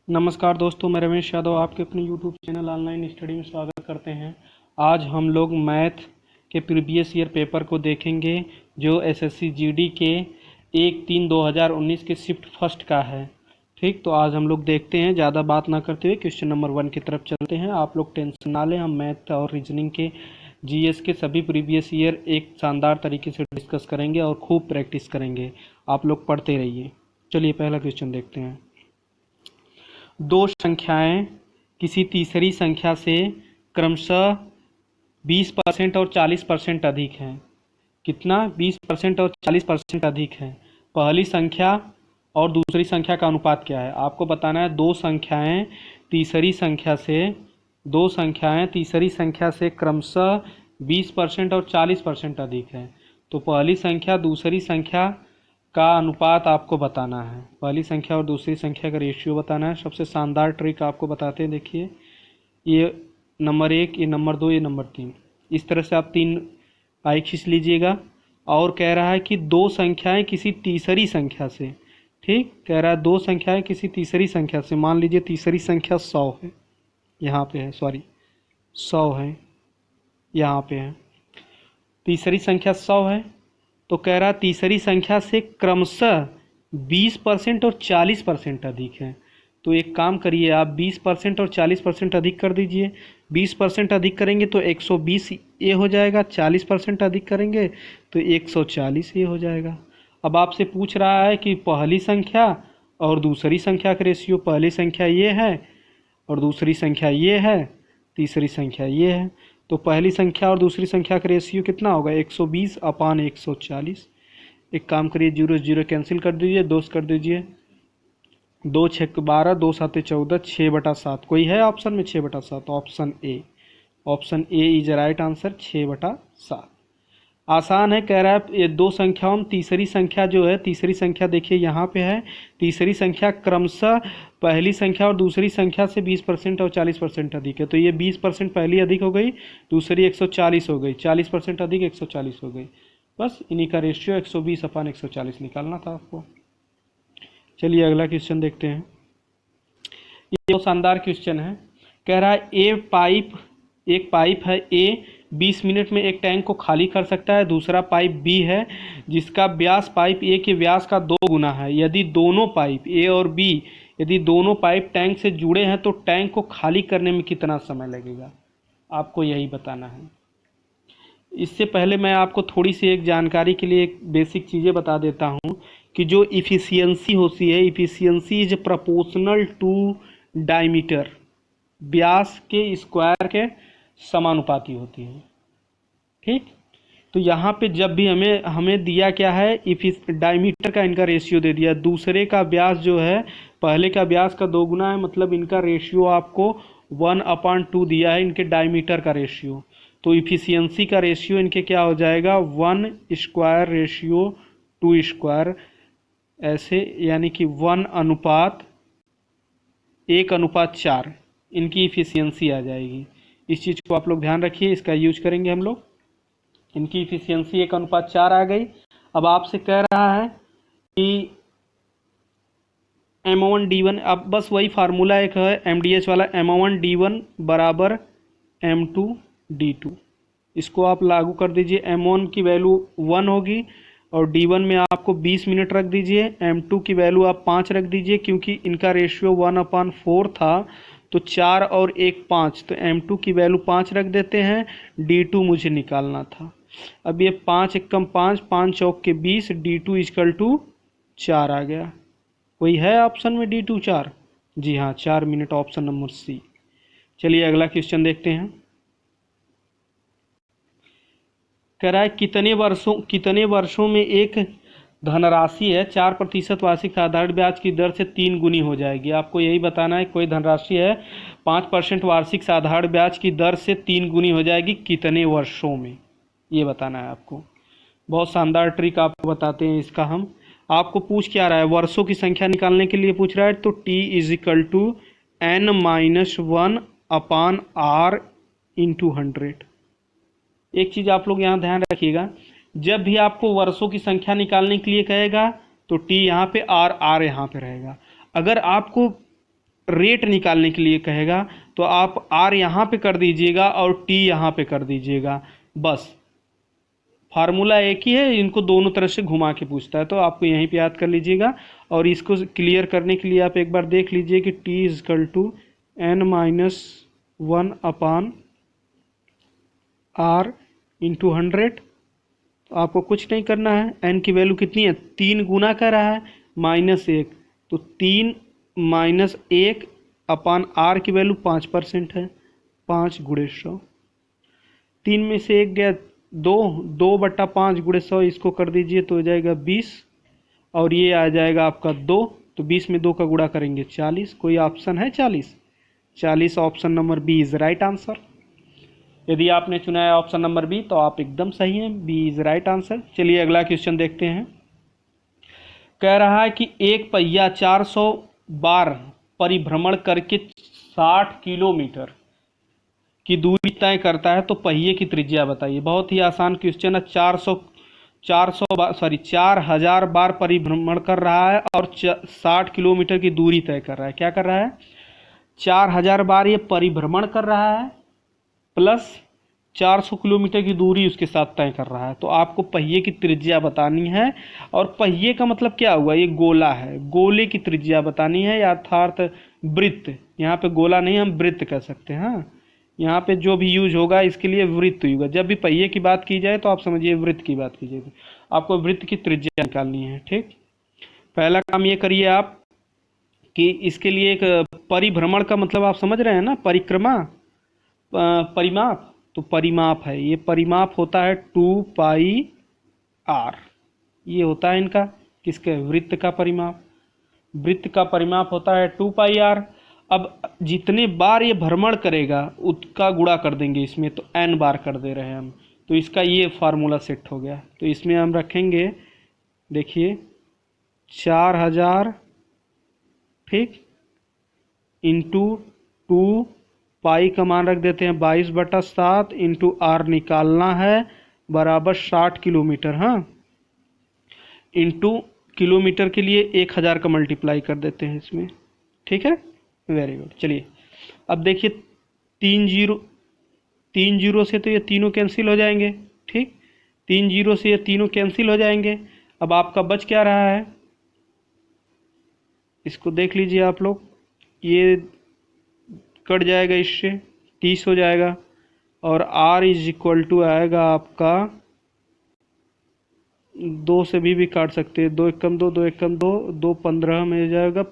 नमस्कार दोस्तों, मैं रमेश यादव आपके अपने यूट्यूब चैनल ऑनलाइन स्टडी में स्वागत करते हैं। आज हम लोग मैथ के प्रीवियस ईयर पेपर को देखेंगे जो एसएससी जीडी के 1/3/2019 के शिफ्ट फर्स्ट का है। ठीक, तो आज हम लोग देखते हैं। ज़्यादा बात ना करते हुए क्वेश्चन नंबर 1 की तरफ चलते हैं। आप लोग टेंशन ना लें, हम मैथ और रीजनिंग के जीएस के सभी प्रीवियस ईयर एक शानदार तरीके से डिस्कस करेंगे और खूब प्रैक्टिस करेंगे। आप लोग पढ़ते रहिए। चलिए पहला क्वेश्चन देखते हैं। दो संख्याएं किसी तीसरी संख्या से क्रमशः 20% और 40% अधिक हैं। कितना? 20% और 40% अधिक है। पहली संख्या और दूसरी संख्या का अनुपात क्या है? आपको बताना है। दो संख्याएं तीसरी संख्या से क्रमशः 20% और 40% अधिक है। तो पहली संख्या दूसरी संख्या का अनुपात आपको बताना है। पहली संख्या और दूसरी संख्या का रेशियो बताना है। सबसे शानदार ट्रिक आपको बताते हैं। देखिए, ये नंबर 1, ये नंबर 2, ये नंबर 3। इस तरह से आप 3 पाई खींच लीजिएगा। और कह रहा है कि दो संख्याएं किसी तीसरी संख्या से, ठीक, कह रहा है दो संख्याएं किसी तीसरी संख्या से। मान लीजिए तीसरी संख्या 100 है, यहाँ पे है, 100 है, यहाँ पे है। तीसरी संख्या 100 है, तो कह रहा तीसरी संख्या से क्रमशः 20% और 40% अधिक है। तो एक काम करिए, आप 20% और 40% अधिक कर दीजिए। 20% अधिक करेंगे तो 120 ये हो जाएगा, 40% अधिक करेंगे तो 140 ये हो जाएगा। अब आपसे पूछ रहा है कि पहली संख्या और दूसरी संख्या का रेशियो। पहली संख्या ये है और दूसरी संख्या ये है, तीसरी संख्या ये है। तो पहली संख्या और दूसरी संख्या का रेशियो कितना होगा? 120/140। एक काम करिए, 0 0 कैंसिल कर दीजिए, 2 कर दीजिए। 2 6 12, 2 7 14, 6/7। कोई है ऑप्शन में 6/7? Option A is right answer, 6/7। आसान है। कह रहा है ये दो संख्याओं में तीसरी संख्या जो है, तीसरी संख्या देखिए यहाँ पे है। तीसरी संख्या क्रमशः पहली संख्या और दूसरी संख्या से 20% और 40% अधिक है। तो ये 20% पहली अधिक हो गई, दूसरी 140 हो गई, 40% अधिक 140 हो गई। बस इन्हीं का रेशियो 120/140 निकालना था आपको। चलिए अगला क्वेश्चन देखते हैं। ये बहुत शानदार क्वेश्चन है। कह रहा है एक पाइप है ए 20 मिनट में एक टैंक को खाली कर सकता है। दूसरा पाइप बी है जिसका व्यास पाइप ए के व्यास का 2 गुना है। यदि दोनों पाइप ए और बी टैंक से जुड़े हैं तो टैंक को खाली करने में कितना समय लगेगा? आपको यही बताना है। इससे पहले मैं आपको थोड़ी सी एक जानकारी के लिए एक बेसिक चीज़ें बता देता हूँ कि जो इफ़िशियंसी होती है, efficiency is proportional to diameter. व्यास के स्क्वायर के समानुपाती होती है। ठीक, तो यहाँ पे जब भी हमें दिया क्या है, डायमीटर का इनका रेशियो दे दिया। दूसरे का व्यास जो है पहले का व्यास का 2 गुना है, मतलब इनका रेशियो आपको 1/2 दिया है, इनके डायमीटर का रेशियो। तो इफिशियंसी का रेशियो इनके क्या हो जाएगा? 1/2 ऐसे, यानी कि 1/1/4 इनकी इफिशियंसी आ जाएगी। इस चीज़ को आप लोग ध्यान रखिए, इसका यूज करेंगे हम लोग। इनकी इफिशियंसी 1/4 आ गई। अब आपसे कह रहा है कि M1D1, अब बस वही फार्मूला एक है MDH वाला, M1D1 बराबर M2D2। इसको आप लागू कर दीजिए। M1 की वैल्यू 1 होगी और D1 में आपको 20 मिनट रख दीजिए। M2 की वैल्यू आप 5 रख दीजिए, क्योंकि इनका रेशियो 1/4 था, तो 4 और 1 5, तो M2 की वैल्यू 5 रख देते हैं। D2 मुझे निकालना था। अब ये 5 एकम 5, 5 चौक के 20, D2 इक्वल टू 4 आ गया। कोई है ऑप्शन में D2 4? जी हाँ, 4 मिनट, ऑप्शन नंबर सी। चलिए अगला क्वेश्चन देखते हैं। कह रहा है कितने वर्षों में एक धनराशि है 4% वार्षिक साधारण ब्याज की दर से 3 गुनी हो जाएगी। आपको यही बताना है। कोई धनराशि है 5% वार्षिक साधारण ब्याज की दर से 3 गुनी हो जाएगी, कितने वर्षों में? ये बताना है आपको। बहुत शानदार ट्रिक आपको बताते हैं इसका हम। आपको पूछ क्या रहा है? वर्षों की संख्या निकालने के लिए पूछ रहा है। तो T = N-1/R × 100। एक चीज़ आप लोग यहाँ ध्यान रखिएगा, जब भी आपको वर्षों की संख्या निकालने के लिए कहेगा तो T यहाँ पे R यहाँ पे रहेगा। अगर आपको रेट निकालने के लिए कहेगा तो आप आर यहाँ पे कर दीजिएगा और टी यहाँ पे कर दीजिएगा, बस। फार्मूला एक ही है, इनको दोनों तरह से घुमा के पूछता है, तो आपको यहीं पे याद कर लीजिएगा। और इसको क्लियर करने के लिए आप एक बार देख लीजिए कि T is equal to n-1 upon R into 100। तो आपको कुछ नहीं करना है, n की वैल्यू कितनी है, 3 गुना कर रहा है -1, तो 3 - 1 अपान आर की वैल्यू 5% है, 5 गुणे 100। 3 में से 1 गया 2, 2/5 गुणे 100, इसको कर दीजिए तो हो जाएगा 20, और ये आ जाएगा आपका 2, तो 20 में 2 का गुणा करेंगे 40। कोई ऑप्शन है 40? 40 option number B is right answer. यदि आपने चुना है ऑप्शन नंबर बी तो आप एकदम सही हैं, बी इज राइट आंसर। चलिए अगला क्वेश्चन देखते हैं। कह रहा है कि एक पहिया 400 बार परिभ्रमण करके 60 किलोमीटर की दूरी तय करता है, तो पहिए की त्रिज्या बताइए। बहुत ही आसान क्वेश्चन है। 4000 बार परिभ्रमण कर रहा है और 60 किलोमीटर की दूरी तय कर रहा है। क्या कर रहा है? 4000 बार ये परिभ्रमण कर रहा है प्लस 400 किलोमीटर की दूरी उसके साथ तय कर रहा है। तो आपको पहिए की त्रिज्या बतानी है, और पहिए का मतलब क्या हुआ, ये गोला है, गोले की त्रिज्या बतानी है, अर्थात वृत्त। यहाँ पे गोला नहीं, हम वृत्त कह सकते हैं। हाँ, यहाँ पे जो भी यूज होगा इसके लिए वृत्त होगा। जब भी पहिए की बात की जाए तो आप समझिए वृत्त की बात की जाएगी। आपको वृत्त की त्रिज्या निकालनी है। ठीक, पहला काम ये करिए आप कि इसके लिए एक परिभ्रमण का मतलब आप समझ रहे हैं ना, परिक्रमा, परिमाप। तो परिमाप है, ये परिमाप होता है 2πr। ये होता है इनका किसके, वृत्त का परिमाप। वृत्त का परिमाप होता है 2πr। अब जितने बार ये भ्रमण करेगा उसका गुणा कर देंगे इसमें, तो n बार कर दे रहे हैं हम, तो इसका ये फार्मूला सेट हो गया। तो इसमें हम रखेंगे, देखिए 4000, ठीक, इंटू 2 पाई का मान रख देते हैं 22/7 इंटू आर निकालना है बराबर 60 किलोमीटर। हाँ, इंटू किलोमीटर के लिए 1000 का मल्टीप्लाई कर देते हैं इसमें। ठीक है, वेरी गुड। चलिए अब देखिए 3 जीरो से तो ये तीनों कैंसिल हो जाएंगे। ठीक, 3 जीरो से ये तीनों कैंसिल हो जाएंगे। अब आपका बच क्या रहा है, इसको देख लीजिए आप लोग, ये कट जाएगा, इससे 30 हो जाएगा, और r इज इक्वल टू आएगा आपका 2 से भी काट सकते हैं, 2 एकम 2, 2 एकम 2, 2 15 में हो जाएगा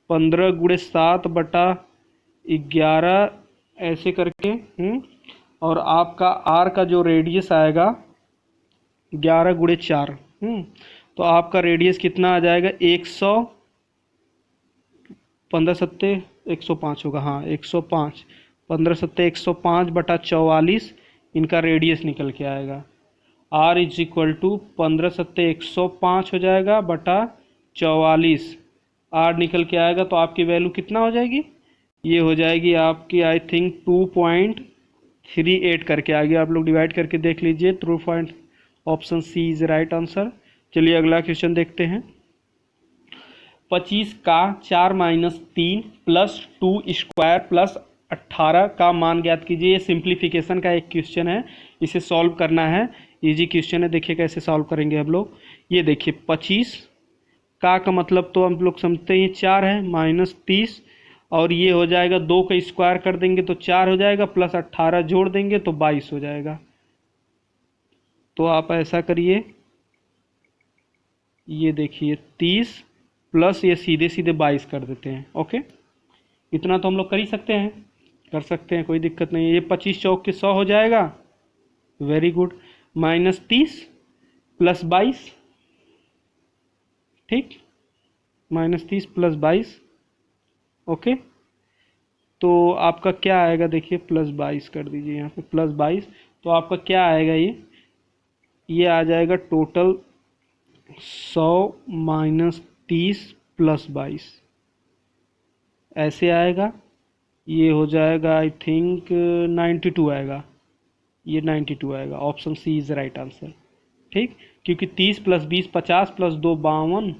15 गुणे 7/11 ऐसे करके। और आपका r का जो रेडियस आएगा 11 गुणे 4। तो आपका रेडियस कितना आ जाएगा, 100, 15 सत्ते 105 होगा। हाँ, 105, 15 सत्ते 105/44 इनका रेडियस निकल के आएगा। r इज इक्वल टू 15 सत्ते 105 हो जाएगा बटा 44, r निकल के आएगा। तो आपकी वैल्यू कितना हो जाएगी, ये हो जाएगी आपकी आई थिंक 2.38 करके आगे आप लोग डिवाइड करके देख लीजिए। True point, option C is right answer. चलिए अगला क्वेश्चन देखते हैं। 25 का 4 - 3 + 2 स्क्वायर + 18 का मान ज्ञात कीजिए। ये सिंप्लीफिकेशन का एक क्वेश्चन है, इसे सॉल्व करना है। इजी क्वेश्चन है, देखिए कैसे सॉल्व करेंगे हम लोग। ये देखिए 25 का मतलब तो हम लोग समझते हैं 4 है, -30, और ये हो जाएगा 2 का स्क्वायर कर देंगे तो 4 हो जाएगा, प्लस 18 जोड़ देंगे तो 22 हो जाएगा। तो आप ऐसा करिए, ये देखिए 30 प्लस ये सीधे सीधे 22 कर देते हैं। ओके, इतना तो हम लोग कर ही सकते हैं, कर सकते हैं, कोई दिक्कत नहीं है। ये 25 चौक के 100 हो जाएगा, वेरी गुड, -30 + 22, ठीक, -30 + 22। ओके, तो आपका क्या आएगा, देखिए +22 कर दीजिए यहाँ पे, +22। तो आपका क्या आएगा, ये आ जाएगा टोटल 100 - 30 + 22 ऐसे आएगा। ये हो जाएगा आई थिंक 92 आएगा, ये 92 आएगा। Option C is right answer. ठीक, क्योंकि 30 + 20 50 + 2 52,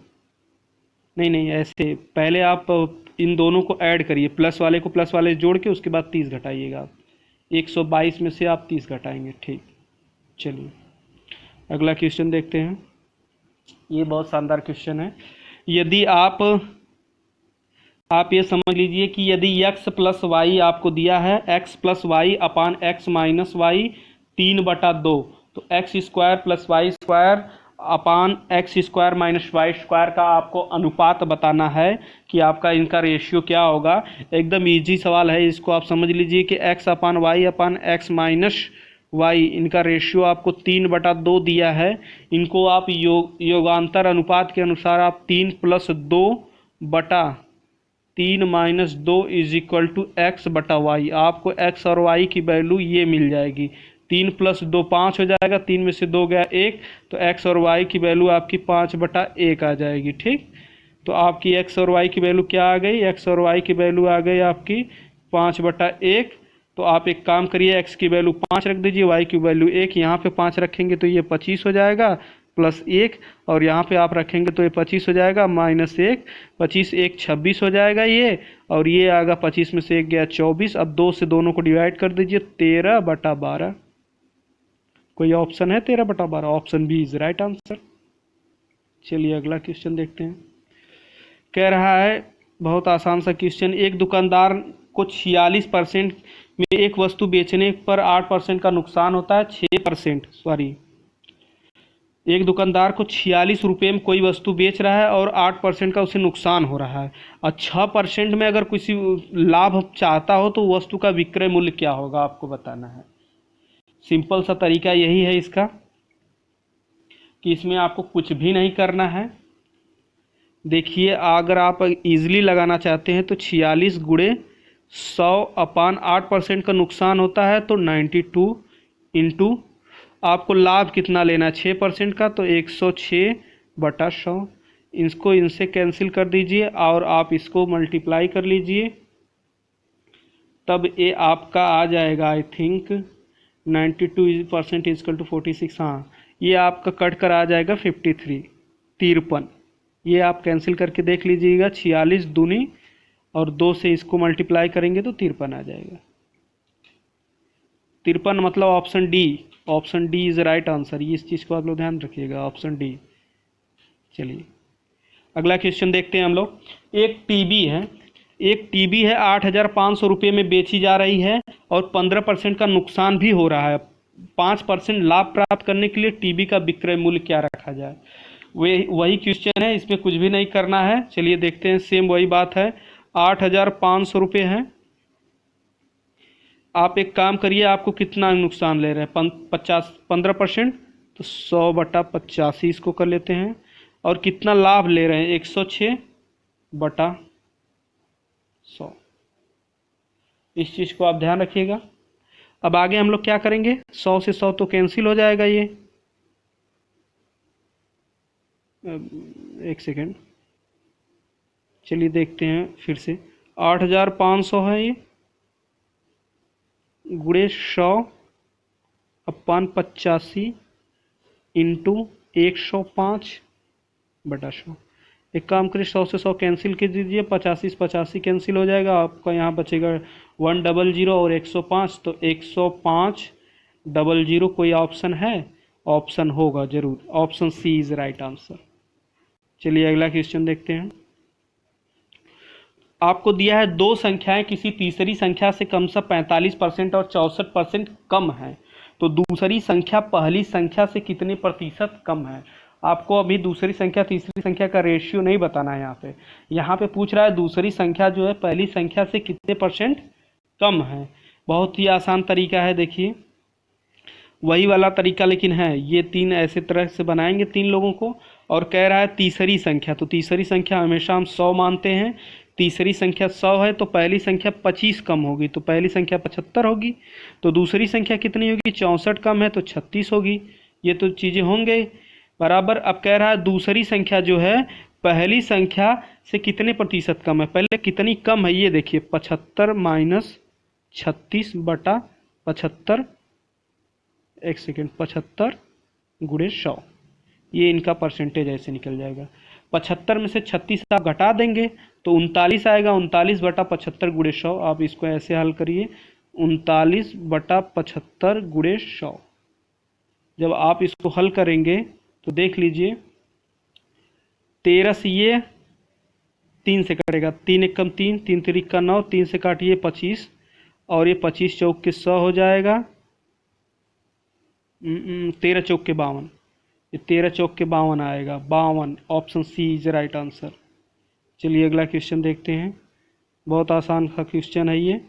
नहीं ऐसे पहले आप इन दोनों को ऐड करिए, प्लस वाले को प्लस वाले जोड़ के उसके बाद 30 घटाइएगा आप। 122 में से आप 30 घटाएंगे। ठीक, चलिए अगला क्वेश्चन देखते हैं। ये बहुत शानदार क्वेश्चन है। यदि आप ये समझ लीजिए कि यदि x प्लस वाई आपको दिया है, x plus y upon x minus y 3/2, तो x square plus y square upon x square minus y square का आपको अनुपात बताना है कि आपका इनका रेशियो क्या होगा। एकदम इजी सवाल है, इसको आप समझ लीजिए कि x upon y upon x minus Y, इनका रेशियो आपको 3/2 दिया है। इनको आप योगांतर अनुपात के अनुसार आप 3 + 2/3 - 2 = x/y, आपको x और y की वैल्यू ये मिल जाएगी। 3 + 2 5 हो जाएगा, 3 में से 2 गया 1, तो x और y की वैल्यू आपकी 5/1 आ जाएगी। ठीक, तो आपकी x और y की वैल्यू क्या आ गई, x और y की वैल्यू आ गई आपकी 5/1। तो आप एक काम करिए, x की वैल्यू 5 रख दीजिए, y की वैल्यू 1, यहाँ पे 5 रखेंगे तो ये 25 हो जाएगा प्लस 1, और यहाँ पे आप रखेंगे तो ये 25 हो जाएगा माइनस 1, 25 1 26 हो जाएगा ये, और ये आएगा 25 में से 1 गया 24। अब 2 से दोनों को डिवाइड कर दीजिए, 13/12। कोई ऑप्शन है 13/12? Option B is right answer. चलिए अगला क्वेश्चन देखते हैं। कह रहा है बहुत आसान सा क्वेश्चन, एक दुकानदार को 46% में एक वस्तु बेचने पर 8% का नुकसान होता है, 6% सॉरी, एक दुकानदार को 46 रुपये में कोई वस्तु बेच रहा है और 8% का उसे नुकसान हो रहा है, और 6% में अगर किसी लाभ चाहता हो तो वस्तु का विक्रय मूल्य क्या होगा, आपको बताना है। सिंपल सा तरीका यही है इसका कि इसमें आपको कुछ भी नहीं करना है। देखिए अगर आप इजीली लगाना चाहते हैं तो 46 × 100/8% का नुकसान होता है तो 92 इंटू आपको लाभ कितना लेना है 6% का, तो 106/100। इसको इनसे कैंसिल कर दीजिए और आप इसको मल्टीप्लाई कर लीजिए, तब ये आपका आ जाएगा आई थिंक 92% = 46। हाँ, ये आपका कट कर आ जाएगा 53। ये आप कैंसिल करके देख लीजिएगा, 46 दूनी और 2 से इसको मल्टीप्लाई करेंगे तो 53 आ जाएगा। 53 मतलब option D is right answer. ये इस चीज़ को आप लोग ध्यान रखिएगा, ऑप्शन डी। चलिए अगला क्वेश्चन देखते हैं हम लोग। एक टीवी है 8,500 रुपये में बेची जा रही है और 15% का नुकसान भी हो रहा है। 5% लाभ प्राप्त करने के लिए टीवी का विक्रय मूल्य क्या रखा जाए। वही क्वेश्चन है, इसमें कुछ भी नहीं करना है। चलिए देखते हैं, सेम वही बात है। 8,500 रुपये हैं, आप एक काम करिए, आपको कितना नुकसान ले रहे हैं 15%, तो 100/85 इसको कर लेते हैं, और कितना लाभ ले रहे हैं 106/100। इस चीज़ को आप ध्यान रखिएगा। अब आगे हम लोग क्या करेंगे, 100 से 100 तो कैंसिल हो जाएगा ये। एक सेकेंड, चलिए देखते हैं फिर से। 8,500 है ये, गुणे 100/85 इंटू 105/100। एक काम करिए, 100 से 100 कैंसिल कर दीजिए, 85 से 85 कैंसिल हो जाएगा, आपका यहाँ बचेगा 100 और 105, तो 10500। कोई ऑप्शन है? ऑप्शन होगा जरूर, option C is right answer. चलिए अगला क्वेश्चन देखते हैं। आपको दिया है दो संख्याएं किसी तीसरी संख्या से क्रमशः 45% और 64% कम है, तो दूसरी संख्या पहली संख्या से कितने प्रतिशत कम है। आपको अभी दूसरी संख्या तीसरी संख्या का रेशियो नहीं बताना है। यहाँ पे पूछ रहा है दूसरी संख्या जो है पहली संख्या से कितने % कम है। बहुत ही आसान तरीका है, देखिए वही वाला तरीका लेकिन है। ये 3 ऐसे तरह से बनाएंगे 3 लोगों को, और कह रहा है तीसरी संख्या, तो तीसरी संख्या हमेशा हम 100 मानते हैं। तीसरी संख्या 100 है तो पहली संख्या 25 कम होगी, तो पहली संख्या 75 होगी। तो दूसरी संख्या कितनी होगी, 64 कम है तो 36 होगी। ये तो चीज़ें होंगे बराबर। अब कह रहा है दूसरी संख्या जो है पहली संख्या से कितने प्रतिशत कम है। पहले कितनी कम है ये देखिए, 75 - 36/75। एक सेकेंड, 75 × 100, ये इनका परसेंटेज ऐसे निकल जाएगा। 75 में से 36 आप घटा देंगे तो 39 आएगा, 39/75 गुणे 100। आप इसको ऐसे हल करिए, 39/75 गुणे 100। जब आप इसको हल करेंगे तो देख लीजिए, 13 से ये 3 से कटेगा, 3 एकम 3, 3 तिरिक का 9, 3 से काटिए 25, और ये 25 चौक के 100 हो जाएगा। 13 चौक के 52, ये 13 चौक के 52 आएगा, 52। Option C is right answer. चलिए अगला क्वेश्चन देखते हैं। बहुत आसान का क्वेश्चन है ये।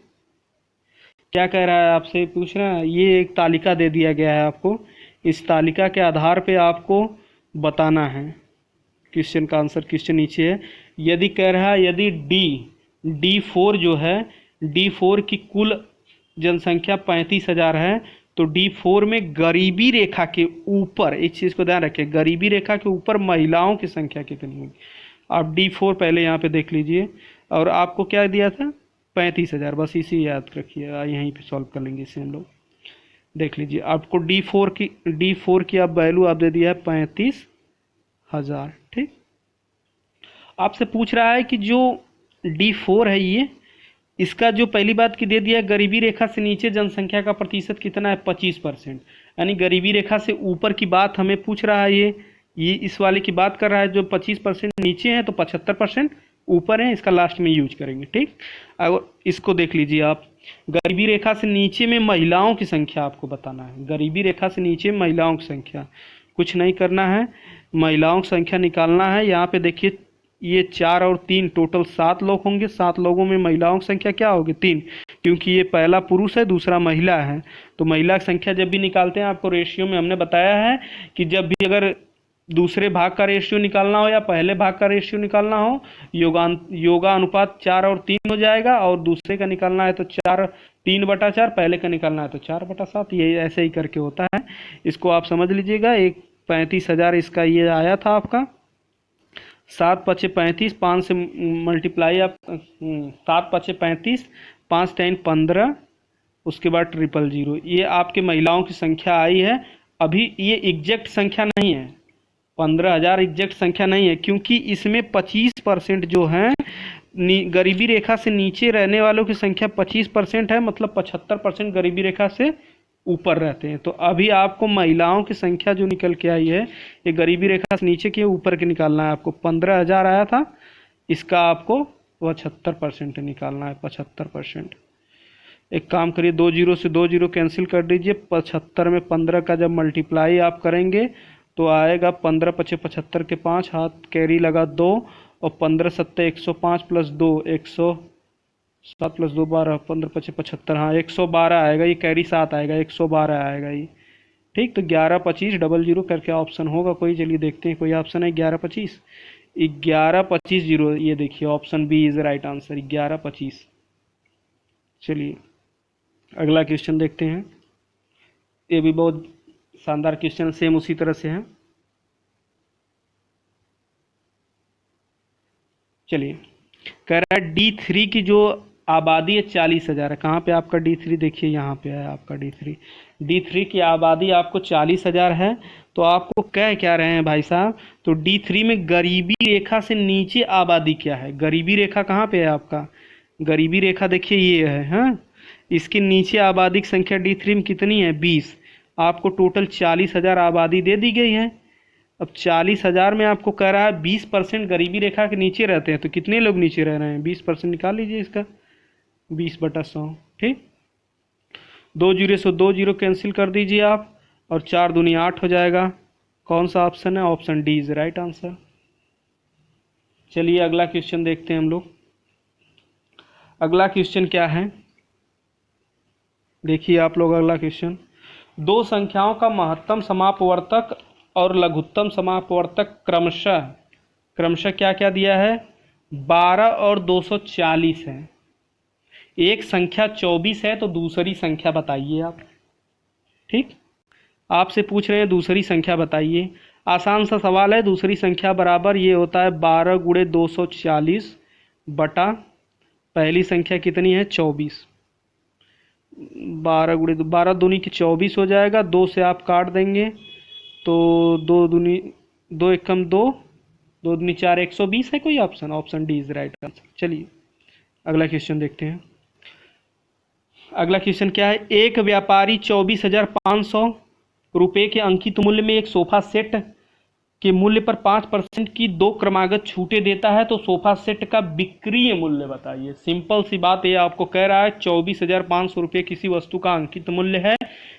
क्या कह रहा है, आपसे पूछ रहा है, ये एक तालिका दे दिया गया है आपको, इस तालिका के आधार पे आपको बताना है। क्वेश्चन का आंसर क्वेश्चन नीचे है। यदि कह रहा है, यदि D4 जो है, D4 की कुल जनसंख्या 35,000 है, तो D4 में गरीबी रेखा के ऊपर, एक चीज़ को ध्यान रखें, गरीबी रेखा के ऊपर महिलाओं की संख्या कितनी होगी। आप D4 पहले यहाँ पे देख लीजिए, और आपको क्या दिया था, 35,000, बस इसी याद रखिए, यहीं पे सॉल्व कर लेंगे इसे हम लोग। देख लीजिए, आपको D4 की आप वैल्यू आप दे दिया है 35,000। ठीक, आपसे पूछ रहा है कि जो D4 है ये, इसका जो पहली बात की दे दिया, गरीबी रेखा से नीचे जनसंख्या का प्रतिशत कितना है, 25%। यानी गरीबी रेखा से ऊपर की बात हमें पूछ रहा है, ये इस वाले की बात कर रहा है, जो 25% नीचे है तो 75% ऊपर है, इसका लास्ट में यूज करेंगे। ठीक, अब इसको देख लीजिए आप, गरीबी रेखा से नीचे में महिलाओं की संख्या आपको बताना है। गरीबी रेखा से नीचे महिलाओं की संख्या, कुछ नहीं करना है, महिलाओं की संख्या निकालना है। यहाँ पे देखिए, ये 4 और 3 टोटल 7 लोग होंगे। 7 लोगों में महिलाओं की संख्या क्या होगी, 3, क्योंकि ये पहला पुरुष है, दूसरा महिला है। तो महिला की संख्या जब भी निकालते हैं, आपको रेशियो में हमने बताया है कि जब भी अगर दूसरे भाग का रेशियो निकालना हो या पहले भाग का रेशियो निकालना हो, योगा अनुपात 4 और 3 हो जाएगा, और दूसरे का निकालना है तो 3/4, पहले का निकालना है तो 4/7। ये ऐसे ही करके होता है, इसको आप समझ लीजिएगा। एक 35,000 इसका ये आया था आपका। 7 पचे 35, 5 से मल्टीप्लाई आप, 7 पचे 35, 5 10 15, उसके बाद 000। ये आपके महिलाओं की संख्या आई है। अभी ये एग्जैक्ट संख्या नहीं है, 15,000 एग्जैक्ट संख्या नहीं है, क्योंकि इसमें 25% जो है गरीबी रेखा से नीचे रहने वालों की संख्या 25% है, मतलब 75% गरीबी रेखा से ऊपर रहते हैं। तो अभी आपको महिलाओं की संख्या जो निकल के आई है, ये गरीबी रेखा से नीचे के ऊपर के निकालना है आपको। 15,000 आया था, इसका आपको 75% निकालना है, 75%। एक काम करिए, 2 0 से 2 0 कैंसिल कर दीजिए। 75 में 15 का जब मल्टीप्लाई आप करेंगे तो आएगा 15 पचे 75 के 5, हाथ कैरी लगा 2, और 15 सत्ते 105 प्लस 2 107 प्लस 2 12, 15 पचे 75, हाँ 112 आएगा। ये कैरी 7 आएगा, 112 आएगा ये। ठीक, तो 11 25 00 करके ऑप्शन होगा कोई। चलिए देखते हैं कोई ऑप्शन है 11 25, 11 25 0। ये देखिए option B is right answer, 11 25। चलिए अगला क्वेश्चन देखते हैं। ये भी बहुत शानदार क्वेश्चन, सेम उसी तरह से है। चलिए, कह रहा है D3 की जो आबादी है 40,000 है। कहाँ पे आपका D3, देखिए यहाँ पे है आपका D3। D3 की आबादी आपको 40,000 है। तो आपको कह क्या रहे हैं भाई साहब, तो D3 में गरीबी रेखा से नीचे आबादी क्या है। गरीबी रेखा कहाँ पे है आपका, गरीबी रेखा देखिए ये है, हाँ, इसके नीचे आबादी की संख्या D3 में कितनी है, 20। आपको टोटल 40,000 आबादी दे दी गई है। अब 40,000 में आपको कह रहा है 20% गरीबी रेखा के नीचे रहते हैं, तो कितने लोग नीचे रह रहे हैं, 20% निकाल लीजिए इसका, 20/100। ठीक, 2 0 से 2 0 कैंसिल कर दीजिए आप, और 4 दूनी 8 हो जाएगा। कौन सा ऑप्शन है, option D is right answer. चलिए अगला क्वेश्चन देखते हैं हम लोग। अगला क्वेश्चन क्या है, देखिए आप लोग अगला क्वेश्चन। दो संख्याओं का महत्तम समापवर्तक और लघुत्तम समापवर्तक क्रमशः क्या क्या दिया है, 12 और 240 है। एक संख्या 24 है, तो दूसरी संख्या बताइए आप। ठीक, आपसे पूछ रहे हैं दूसरी संख्या बताइए। आसान सा सवाल है। दूसरी संख्या बराबर ये होता है 12 गुणे 240 बटा पहली संख्या कितनी है, 24। 12 गुणे 12 दूनी की 24 हो जाएगा। 2 से आप काट देंगे तो 2 दूनी 2 एकम 2, 2 दूनी 4 120 है कोई option? Option D is right answer. चलिए अगला क्वेश्चन देखते हैं। अगला क्वेश्चन क्या है? एक व्यापारी 24,500 रुपये के अंकित मूल्य में एक सोफा सेट के मूल्य पर 5% की 2 क्रमागत छूटें देता है, तो सोफा सेट का बिक्री मूल्य बताइए। सिंपल सी बात, ये आपको कह रहा है 24,500 रुपये किसी वस्तु का अंकित मूल्य है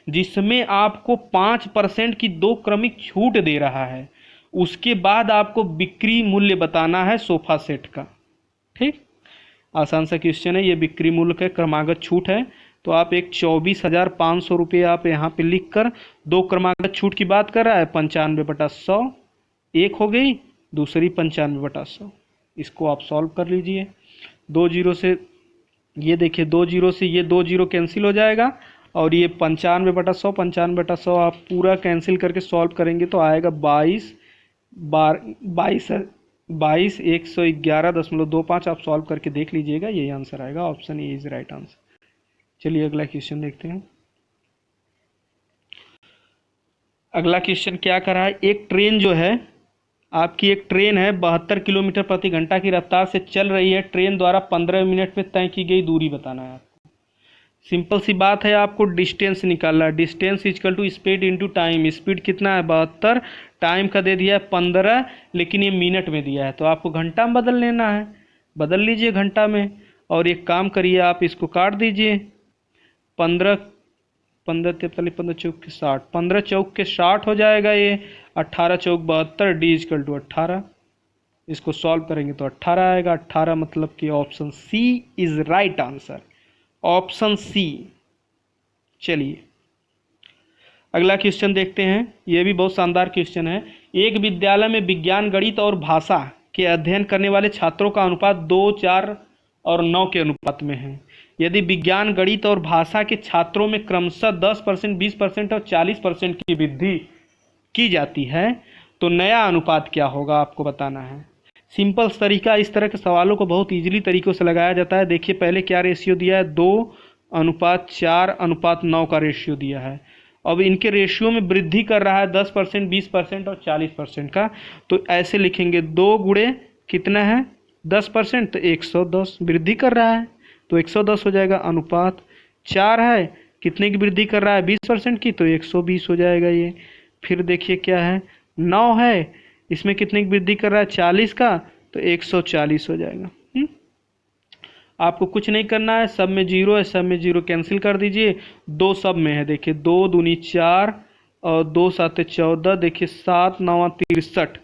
जिसमें आपको 5% की 2 क्रमिक छूट दे रहा है, उसके बाद आपको बिक्री मूल्य बताना है सोफा सेट का। ठीक, आसान सा क्वेश्चन है। ये बिक्री मूल्य का क्रमागत छूट है, तो आप एक 24,500 रुपये आप यहाँ पे लिख कर 2 क्रमागत छूट की बात कर रहा है। 95/100 एक हो गई, दूसरी 95/100। इसको आप सॉल्व कर लीजिए। 2 जीरो से ये देखिए 2 जीरो से ये 2 जीरो कैंसिल हो जाएगा, और ये 95/100 95/100 आप पूरा कैंसिल करके सॉल्व करेंगे तो आएगा 22 111.25। आप सॉल्व करके देख लीजिएगा, यही आंसर आएगा। Option A is right answer. चलिए अगला क्वेश्चन देखते हैं। अगला क्वेश्चन क्या कर रहा है? एक ट्रेन जो है, आपकी एक ट्रेन है 72 किलोमीटर प्रति घंटा की रफ्तार से चल रही है। ट्रेन द्वारा 15 मिनट में तय की गई दूरी बताना है आपको। सिंपल सी बात है, आपको डिस्टेंस निकालना है। Distance equal to speed into time. Speed कितना है? 72, टाइम का दे दिया है 15, लेकिन ये मिनट में दिया है, तो आपको घंटा में बदल लेना है। बदल लीजिए घंटा में, और एक काम करिए आप इसको काट दीजिए। 15 15 43 15 चौक के 60, 15 चौक के 60 हो जाएगा ये। 18 चौक 72, डी इक्वल टू 18। इसको सॉल्व करेंगे तो 18 आएगा। 18 मतलब कि option C is right answer. Option C. चलिए अगला क्वेश्चन देखते हैं। यह भी बहुत शानदार क्वेश्चन है। एक विद्यालय में विज्ञान, गणित और भाषा के अध्ययन करने वाले छात्रों का अनुपात 2, 4 और 9 के अनुपात में है। यदि विज्ञान, गणित और भाषा के छात्रों में क्रमशः 10%, 20% और 40% की वृद्धि की जाती है, तो नया अनुपात क्या होगा आपको बताना है। सिंपल तरीका, इस तरह के सवालों को बहुत इजीली तरीकों से लगाया जाता है। देखिए पहले क्या रेशियो दिया है? 2:4:9 का रेशियो दिया है। अब इनके रेशियो में वृद्धि कर रहा है 10%, 20% और 40% का, तो ऐसे लिखेंगे 2 गुणे कितना है? 10%, तो 110 वृद्धि कर रहा है, तो 110 हो जाएगा। अनुपात 4 है, कितने की वृद्धि कर रहा है? 20% की, तो 120 हो जाएगा ये। फिर देखिए क्या है? 9 है, इसमें कितने की वृद्धि कर रहा है? 40 का, तो 140 हो जाएगा। आपको कुछ नहीं करना है, सब में जीरो है, सब में जीरो कैंसिल कर दीजिए। 2 सब में है, देखिए 2 दूनी 4 और 2 7 14, देखिए 7 9 63,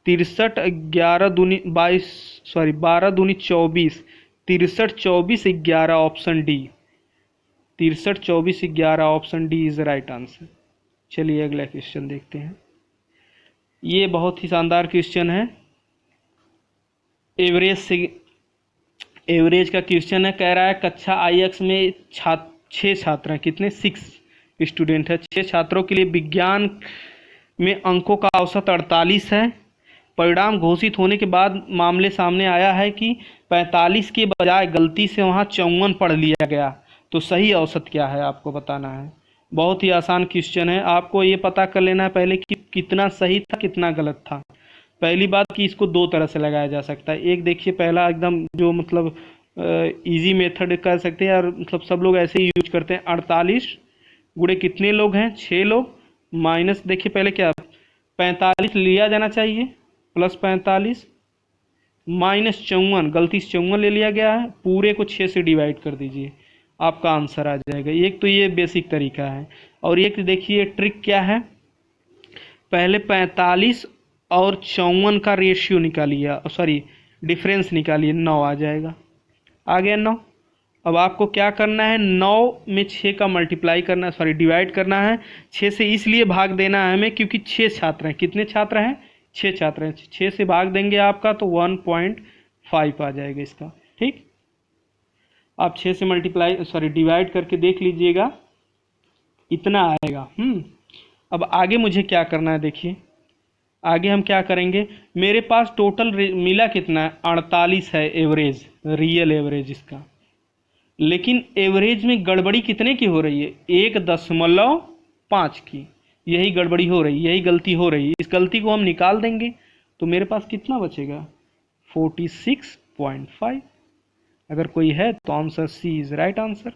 63 11 दूनी 22, सॉरी 12 दूनी 24, 63 24 11, option D. 63 24 11, option D is right answer. चलिए अगला क्वेश्चन देखते हैं। ये बहुत ही शानदार क्वेश्चन है। एवरेज का क्वेश्चन है। कह रहा है कक्षा IX में 6 छात्र हैं। कितने? 6 स्टूडेंट है। 6 छात्रों के लिए विज्ञान में अंकों का औसत 48 है। परिणाम घोषित होने के बाद मामले सामने आया है कि 45 के बजाय गलती से वहाँ 54 पढ़ लिया गया, तो सही औसत क्या है आपको बताना है। बहुत ही आसान क्वेश्चन है। आपको ये पता कर लेना है पहले कि कितना सही था कितना गलत था। पहली बात कि इसको 2 तरह से लगाया जा सकता है। एक देखिए पहला एकदम जो मतलब इजी मेथड कर सकते हैं, और मतलब सब लोग ऐसे ही यूज करते हैं। 48 गुणे कितने लोग हैं? 6 लोग, माइनस देखिए पहले क्या 45 लिया जाना चाहिए, प्लस 45 माइनस 54, गलती से 54 ले लिया गया है, पूरे को 6 से डिवाइड कर दीजिए, आपका आंसर आ जाएगा। एक तो ये बेसिक तरीका है। और एक देखिए ट्रिक क्या है, पहले 45 और 54 का रेशियो निकालिए, सॉरी डिफरेंस निकालिए, 9 आ जाएगा। आ गया 9। अब आपको क्या करना है? 9 में 6 का मल्टीप्लाई करना है, सॉरी डिवाइड करना है। 6 से इसलिए भाग देना है हमें क्योंकि 6 छात्र हैं। कितने छात्र हैं? 6 छात्र हैं। 6 से भाग देंगे आपका तो 1.5 आ जाएगा इसका। ठीक, आप 6 से मल्टीप्लाई सॉरी डिवाइड करके देख लीजिएगा, इतना आएगा। अब आगे मुझे क्या करना है? देखिए आगे हम क्या करेंगे, मेरे पास टोटल मिला कितना है? 48 है एवरेज, रियल एवरेज इसका। लेकिन एवरेज में गड़बड़ी कितने की हो रही है? 1.5 की। यही गड़बड़ी हो रही, यही गलती हो रही। इस गलती को हम निकाल देंगे तो मेरे पास कितना बचेगा 46.5। अगर कोई है तो answer C is right answer,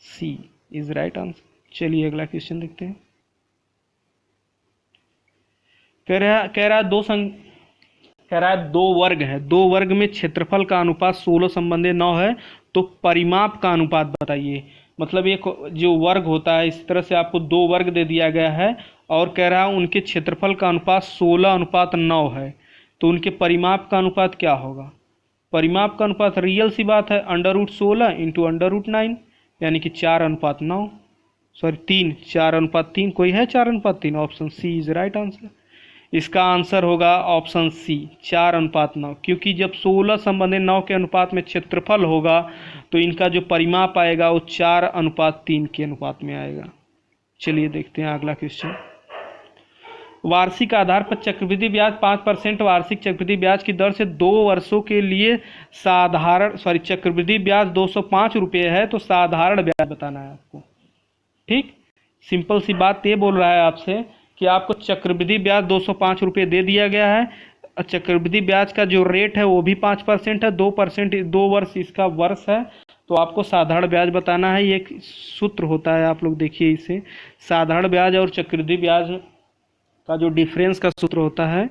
C is right answer. चलिए अगला क्वेश्चन देखते हैं। कह रहा है दो वर्ग है, दो वर्ग में क्षेत्रफल का अनुपात 16 संबंधी 9 है, तो परिमाप का अनुपात बताइए। मतलब एक जो वर्ग होता है, इस तरह से आपको दो वर्ग दे दिया गया है और कह रहा है उनके क्षेत्रफल का अनुपात 16:9 है, तो उनके परिमाप का अनुपात क्या होगा। परिमाप का अनुपात रियल सी बात है, √16 इंटू √9, यानी कि 4:9, सॉरी 3, 4:3। कोई है 4:3? Option C is right answer. इसका आंसर होगा ऑप्शन सी 4:9, क्योंकि जब 16 संबंधी 9 के अनुपात में क्षेत्रफल होगा तो इनका जो परिमाप आएगा वो 4:3 के अनुपात में आएगा। चलिए देखते हैं अगला क्वेश्चन। वार्षिक आधार पर चक्रवृद्धि ब्याज 5% वार्षिक चक्रवृद्धि ब्याज की दर से 2 वर्षों के लिए चक्रवृद्धि ब्याज 205 रुपये है, तो साधारण ब्याज बताना है आपको। ठीक, सिंपल सी बात ये बोल रहा है आपसे कि आपको चक्रवृद्धि ब्याज 205 रुपये दे दिया गया है। चक्रवृद्धि ब्याज का जो रेट है वो भी 5% है, 2%, 2 वर्ष इसका वर्ष है, तो आपको साधारण ब्याज बताना है। ये एक सूत्र होता है, आप लोग देखिए इसे, साधारण ब्याज और चक्रवृद्धि ब्याज का जो डिफरेंस का सूत्र होता है,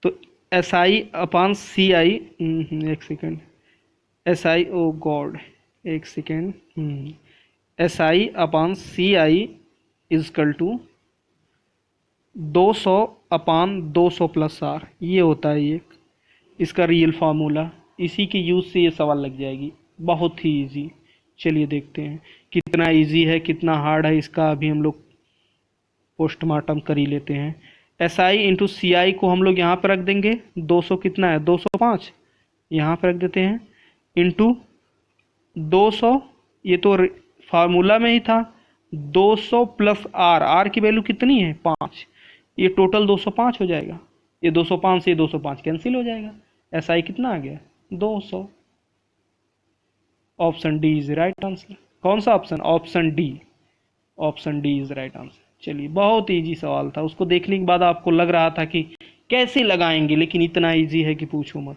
तो SI/CI, एक सेकेंड, SI, ओ गॉड, एक second, SI/CI equal to 200/200 plus R, ये होता है एक इसका रियल फार्मूला। इसी के यूज़ से ये सवाल लग जाएगी, बहुत ही इजी। चलिए देखते हैं कितना इजी है कितना हार्ड है, इसका अभी हम लोग पोस्टमार्टम कर ही लेते हैं। SI इंटू CI को हम लोग यहाँ पर रख देंगे, 200 कितना है 205, यहाँ पर रख देते हैं, इंटू 200, ये तो फार्मूला में ही था, 200 प्लस R की वैल्यू कितनी है 5, ये टोटल 205 हो जाएगा। ये 205 से 205 कैंसिल हो जाएगा, SI कितना आ गया 200। Option D is right answer. कौन सा option? Option D, option D is right answer. चलिए बहुत इजी सवाल था, उसको देखने के बाद आपको लग रहा था कि कैसे लगाएंगे, लेकिन इतना इजी है कि पूछो मत।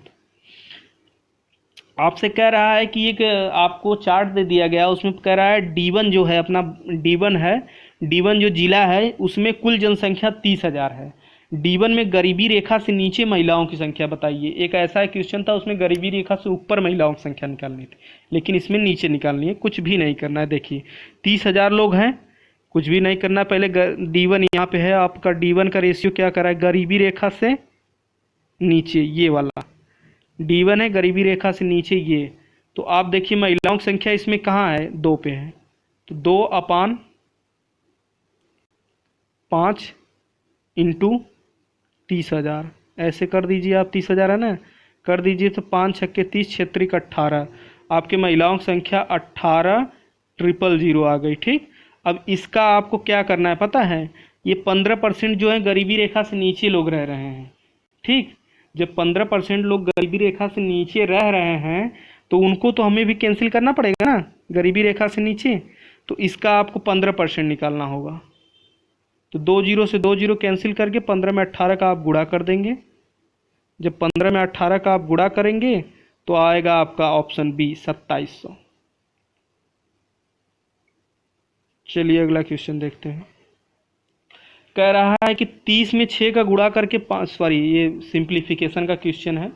आपसे कह रहा है कि एक आपको चार्ट दे दिया गया, उसमें कह रहा है D1 जो है अपना, D1 है, D1 जो जिला है उसमें कुल जनसंख्या 30,000 है। D1 में गरीबी रेखा से नीचे महिलाओं की संख्या बताइए। एक ऐसा क्वेश्चन था उसमें गरीबी रेखा से ऊपर महिलाओं की संख्या निकालनी थी, लेकिन इसमें नीचे निकालनी है, कुछ भी नहीं करना है। देखिए 30,000 लोग हैं, कुछ भी नहीं करना, पहले D1 यहाँ पे है आपका, D1 का रेशियो क्या कर रहा है, गरीबी रेखा से नीचे, ये वाला D1 है गरीबी रेखा से नीचे ये। तो आप देखिए महिलाओं की संख्या इसमें कहाँ है, 2 पे है, तो 2/5 इंटू 30,000 ऐसे कर दीजिए आप, 30,000 है ना, कर दीजिए तो 5 छक्के 30, 6 18, आपके महिलाओं की संख्या 18,000 आ गई। ठीक, अब इसका आपको क्या करना है पता है, ये 15% जो है गरीबी रेखा से नीचे लोग रह रहे हैं। ठीक, जब 15% लोग गरीबी रेखा से नीचे रह रहे हैं तो उनको तो हमें भी कैंसिल करना पड़ेगा ना, गरीबी रेखा से नीचे, तो इसका आपको 15% निकालना होगा। तो 2 0 से 2 0 कैंसिल करके 15 में 18 का आप गुणा कर देंगे। जब 15 में 18 का आप गुणा करेंगे तो आएगा आपका ऑप्शन बी 2700। चलिए अगला क्वेश्चन देखते हैं। कह रहा है कि 30 में 6 का गुणा करके 5, सॉरी ये सिंप्लीफिकेशन का क्वेश्चन है,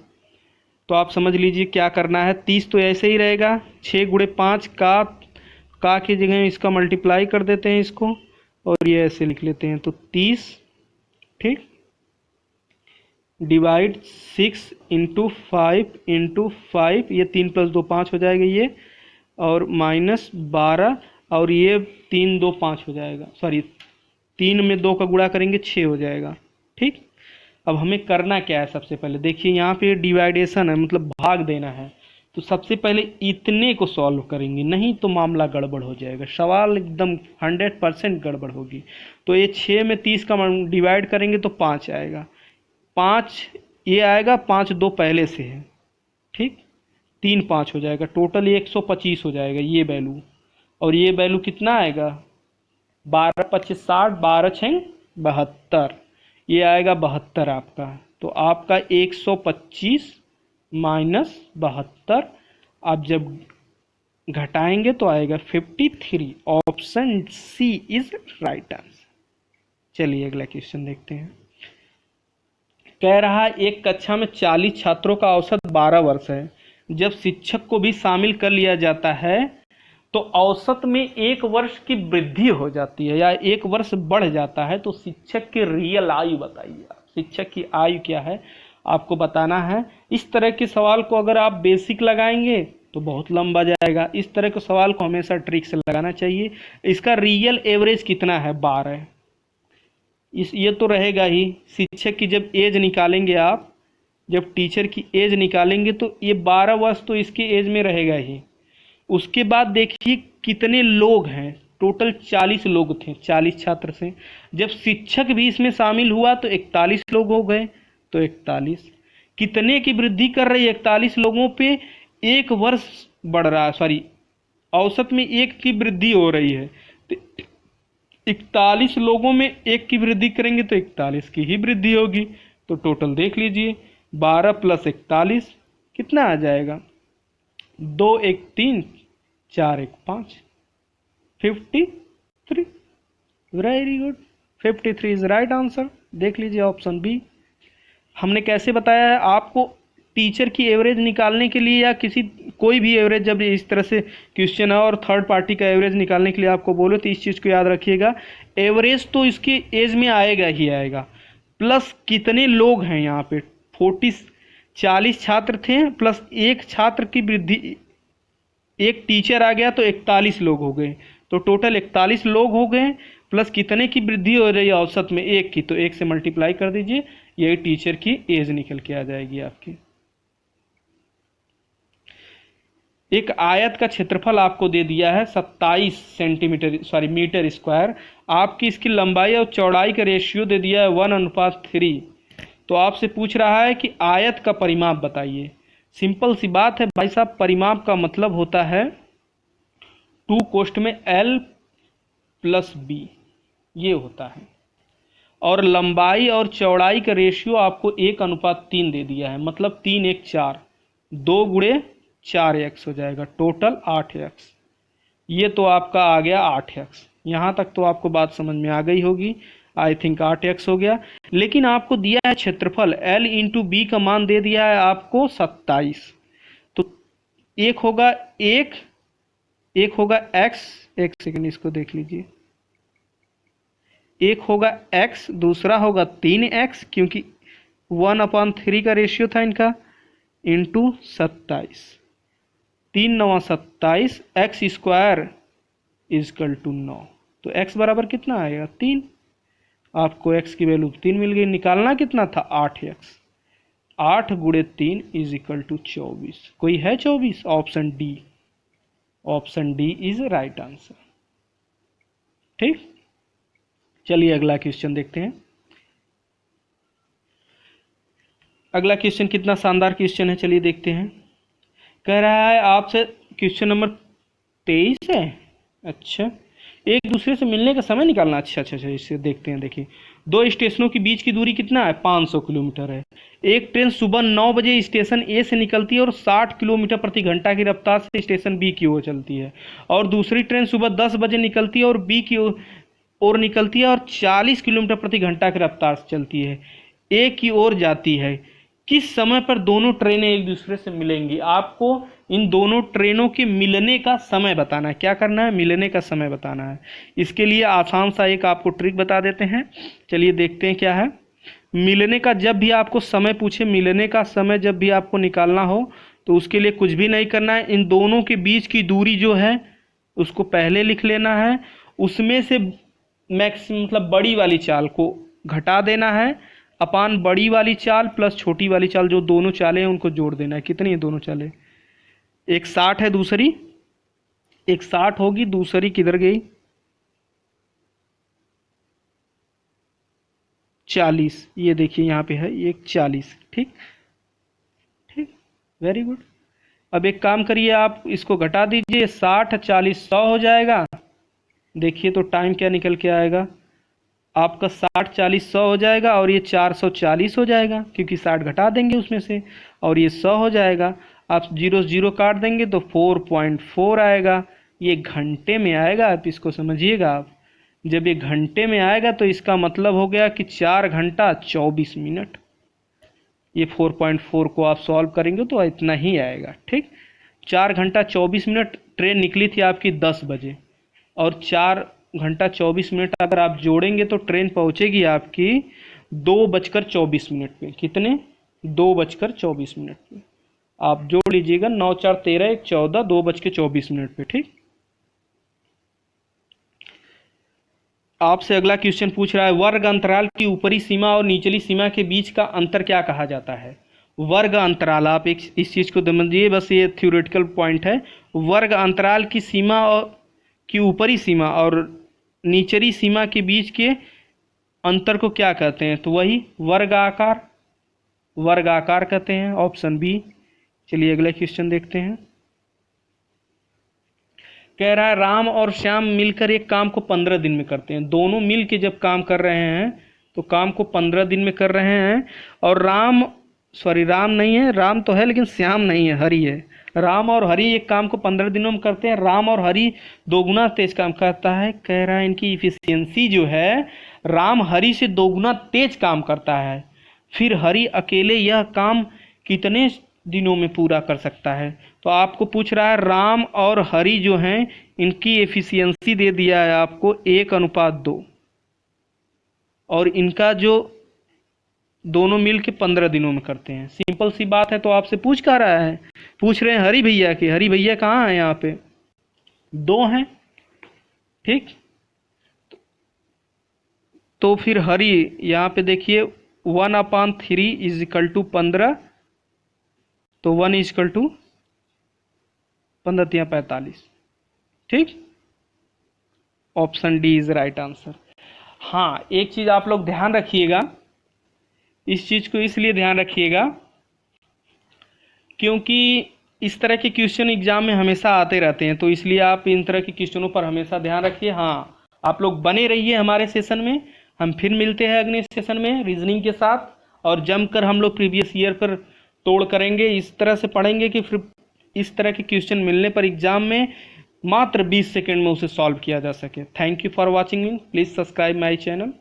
तो आप समझ लीजिए क्या करना है। 30 तो ऐसे ही रहेगा, 6 गुणे 5 का की जगह इसका मल्टीप्लाई कर देते हैं इसको, और ये ऐसे लिख लेते हैं, तो 30, ठीक, डिवाइड 6 इंटू 5, ये 3 + 2 5 हो जाएगा ये, और -12, और ये 3 2 5 हो जाएगा, सॉरी 3 में 2 का गुणा करेंगे 6 हो जाएगा। ठीक, अब हमें करना क्या है, सबसे पहले देखिए यहाँ पे डिवाइडेशन है, मतलब भाग देना है, तो सबसे पहले इतने को सॉल्व करेंगे, नहीं तो मामला गड़बड़ हो जाएगा, सवाल एकदम 100% गड़बड़ होगी। तो ये 6 में 30 का डिवाइड करेंगे तो 5 आएगा, 5 ये आएगा, 5 2 पहले से है, ठीक, 3 5 हो जाएगा, टोटल 125 हो जाएगा ये वैल्यू, और ये वैल्यू कितना आएगा 12 25 60, 12 6 72, ये आएगा 72 आपका। तो आपका 125 माइनस 72 आप जब घटाएंगे तो आएगा 53। Option C is right answer. चलिए अगला क्वेश्चन देखते हैं। कह रहा है एक कक्षा में 40 छात्रों का औसत 12 वर्ष है। जब शिक्षक को भी शामिल कर लिया जाता है तो औसत में 1 वर्ष की वृद्धि हो जाती है या 1 वर्ष बढ़ जाता है। तो शिक्षक की रियल आयु बताइए आप, शिक्षक की आयु क्या है आपको बताना है। इस तरह के सवाल को अगर आप बेसिक लगाएंगे तो बहुत लंबा जाएगा, इस तरह के सवाल को हमेशा ट्रिक से लगाना चाहिए। इसका रियल एवरेज कितना है 12। ये तो रहेगा ही। शिक्षक की जब एज निकालेंगे आप, जब टीचर की एज निकालेंगे तो ये 12 वर्ष तो इसके एज में रहेगा ही। उसके बाद देखिए कितने लोग हैं, टोटल 40 लोग थे 40 छात्र से। जब शिक्षक भी इसमें शामिल हुआ तो 41 लोग हो गए। तो 41 कितने की वृद्धि कर रही है, 41 लोगों पे 1 वर्ष बढ़ रहा है, सॉरी औसत में 1 की वृद्धि हो रही है। तो 41 लोगों में 1 की वृद्धि करेंगे तो 41 की ही वृद्धि होगी। तो टोटल देख लीजिए 12 + 41 कितना आ जाएगा, 2 1 3 4 1 5, 53। Very good, 53 is right answer. देख लीजिए ऑप्शन बी। हमने कैसे बताया है आपको, टीचर की एवरेज निकालने के लिए या किसी कोई भी एवरेज जब इस तरह से क्वेश्चन है और थर्ड पार्टी का एवरेज निकालने के लिए आपको बोलो तो इस चीज़ को याद रखिएगा, एवरेज तो इसके एज में आएगा ही आएगा, प्लस कितने लोग हैं यहाँ पे 40 छात्र थे प्लस 1 छात्र की वृद्धि, 1 टीचर आ गया तो 41 लोग हो गए। तो टोटल 41 लोग हो गए प्लस कितने की वृद्धि हो रही है औसत में 1 की, तो 1 से मल्टीप्लाई कर दीजिए, यही टीचर की एज निकल के आ जाएगी आपकी। एक आयत का क्षेत्रफल आपको दे दिया है 27 सेंटीमीटर सॉरी मीटर स्क्वायर। आपकी इसकी लंबाई और चौड़ाई का रेशियो दे दिया है 1:3। तो आपसे पूछ रहा है कि आयत का परिमाप बताइए। सिंपल सी बात है भाई साहब, परिमाप का मतलब होता है 2 कोष्ठ में L + B, ये होता है। और लंबाई और चौड़ाई का रेशियो आपको 1:3 दे दिया है, मतलब 3 1 4, 2 × 4x हो जाएगा, टोटल 8x। ये तो आपका आ गया 8x। यहाँ तक तो आपको बात समझ में आ गई होगी, आई थिंक 8x हो गया। लेकिन आपको दिया है क्षेत्रफल L × B का मान दे दिया है आपको 27। तो एक होगा x, एक सेकंड इसको देख लीजिए, एक होगा x, दूसरा होगा 3x, क्योंकि 1/3 का रेशियो था इनका, इंटू 27, 3 9 27, x² = 9। तो x बराबर कितना आएगा 3। आपको x की वैल्यू 3 मिल गई। निकालना कितना था 8x, 8 × 3 = 24। कोई है 24? Option D, option D is right answer. ठीक, चलिए अगला क्वेश्चन देखते हैं। अगला क्वेश्चन कितना शानदार क्वेश्चन है, चलिए देखते हैं। कह रहा है आपसे क्वेश्चन नंबर 23 है। अच्छा, एक दूसरे से मिलने का समय निकालना। अच्छा, इसे देखते हैं। देखिए, 2 स्टेशनों के बीच की दूरी कितना है 500 किलोमीटर है। एक ट्रेन सुबह 9 बजे स्टेशन ए से निकलती है और 60 किलोमीटर प्रति घंटा की रफ्तार से स्टेशन बी की ओर चलती है, और दूसरी ट्रेन सुबह 10 बजे निकलती है और बी की ओर निकलती है और 40 किलोमीटर प्रति घंटा की रफ्तार से चलती है, ए की ओर जाती है। किस समय पर दोनों ट्रेनें एक दूसरे से मिलेंगी? आपको इन दोनों ट्रेनों के मिलने का समय बताना है। क्या करना है? मिलने का समय बताना है। इसके लिए आसान सा एक आपको ट्रिक बता देते हैं, चलिए देखते हैं क्या है। मिलने का जब भी आपको समय पूछे, मिलने का समय जब भी आपको निकालना हो तो उसके लिए कुछ भी नहीं करना है। इन दोनों के बीच की दूरी जो है उसको पहले लिख लेना है, उसमें से मैक्सिमम मतलब बड़ी वाली चाल को घटा देना है अपान बड़ी वाली चाल प्लस छोटी वाली चाल, जो दोनों चालें हैं उनको जोड़ देना है। कितनी है दोनों चालें? एक 60 है, दूसरी एक 60 होगी, दूसरी किधर गई 40। ये देखिए यहाँ पे है एक 40। ठीक ठीक, वेरी गुड। अब एक काम करिए, आप इसको घटा दीजिए, 60 40 100 हो जाएगा। देखिए तो टाइम क्या निकल के आएगा, आपका 60 40 100 हो जाएगा और ये 440 हो जाएगा क्योंकि 60 घटा देंगे उसमें से, और ये 100 हो जाएगा। आप 0 से 0 काट देंगे तो 4.4 आएगा। ये घंटे में आएगा, आप इसको समझिएगा। आप जब ये घंटे में आएगा तो इसका मतलब हो गया कि 4 घंटा 24 मिनट। ये 4.4 को आप सॉल्व करेंगे तो इतना ही आएगा। ठीक, 4 घंटा 24 मिनट ट्रेन निकली थी आपकी 10 बजे, और 4 घंटा 24 मिनट अगर आप जोड़ेंगे तो ट्रेन पहुंचेगी आपकी 2:24 पे। कितने? 2:24 पे। आप जोड़ लीजिएगा, 9 4 13 1 14, 2:24 पे। ठीक, आपसे अगला क्वेश्चन पूछ रहा है, वर्ग अंतराल की ऊपरी सीमा और निचली सीमा के बीच का अंतर क्या कहा जाता है? वर्ग अंतराल, आप एक इस चीज को समझिए, बस ये थ्योरेटिकल पॉइंट है। वर्ग अंतराल की सीमा और की ऊपरी सीमा और निचली सीमा के बीच के अंतर को क्या कहते हैं? तो वही वर्गाकार, वर्गाकार कहते हैं। Option B. चलिए अगला क्वेश्चन देखते हैं। कह रहा है, राम और श्याम मिलकर एक काम को 15 दिन में करते हैं। दोनों मिल के जब काम कर रहे हैं तो काम को 15 दिन में कर रहे हैं। और राम नहीं है, राम तो है लेकिन श्याम नहीं है, हरि है। राम और हरि एक काम को 15 दिनों में करते हैं। राम और हरि दोगुना तेज काम करता है। कह रहा है इनकी इफिशियंसी जो है, राम हरि से दोगुना तेज काम करता है। फिर हरि अकेले यह काम कितने दिनों में पूरा कर सकता है? तो आपको पूछ रहा है राम और हरि जो हैं इनकी एफिशिएंसी दे दिया है आपको 1:2, और इनका जो दोनों मिल के 15 दिनों में करते हैं। सिंपल सी बात है। तो आपसे पूछ क्या रहा है? पूछ रहे हैं हरि भैया के। हरि भैया कहाँ हैं? यहाँ पे 2 हैं। ठीक, तो फिर हरि यहाँ पे देखिए 1/3 इज इक्वल टू 15, तो 1 इज इक्वल टू 15 × 45। ठीक, option D is right answer. हाँ, एक चीज आप लोग ध्यान रखिएगा, इस चीज को इसलिए ध्यान रखिएगा क्योंकि इस तरह के क्वेश्चन एग्जाम में हमेशा आते रहते हैं, तो इसलिए आप इन तरह के क्वेश्चनों पर हमेशा ध्यान रखिए। हाँ, आप लोग बने रहिए हमारे सेशन में। हम फिर मिलते हैं अगले सेशन में रीजनिंग के साथ, और जमकर हम लोग प्रीवियस ईयर पर तोड़ करेंगे। इस तरह से पढ़ेंगे कि फिर इस तरह के क्वेश्चन मिलने पर एग्जाम में मात्र 20 सेकंड में उसे सॉल्व किया जा सके। Thank you for watching. Please subscribe my channel.